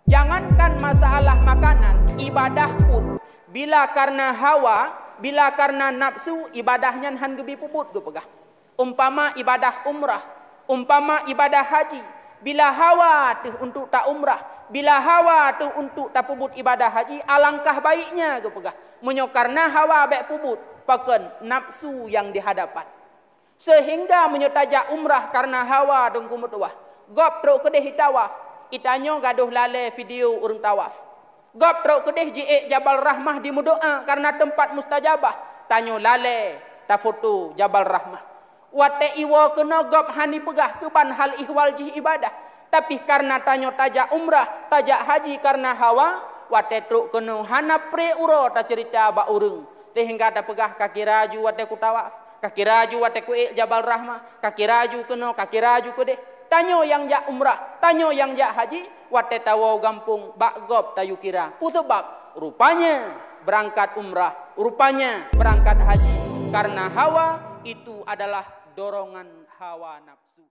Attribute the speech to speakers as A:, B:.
A: Jangankan masalah makanan, ibadah pun bila karena hawa, bila karena nafsu, ibadahnya han gebi puput ge pegah. Umpama ibadah umrah, umpama ibadah haji, bila hawa tu untuk tak umrah, bila hawa tu untuk tak puput ibadah haji, alangkah baiknya ge pegah. Menyo karena hawa baik puput, paken nafsu yang dihadapan. Sehingga menyotajak umrah karena hawa dan kumut wah. Gop truk kedeh tawaf, itanyo gaduh lale video urang tawaf. Gop truk kedeh jiek Jabal Rahmah di mudoa karena tempat mustajabah, tanyo lale ta foto Jabal Rahmah. Wate iwo kena gop hani pegah keban hal ihwal jih ibadah, tapi karena tanyo tajak umrah, tajak haji karena hawa, wate truk kena hana pre uro ta cerita ba urang. Sehingga ta pegah kaki raju wate ku tawaf. Kaki raju wate ku Jabal Rahmah, kaki raju kena, kaki raju kedeh. Tanyo yang jak umrah, tanyo yang jak haji, wate tawo gampung bak gop tayu kira. Pusebab rupanya berangkat umrah, rupanya berangkat haji karena hawa itu adalah dorongan hawa nafsu.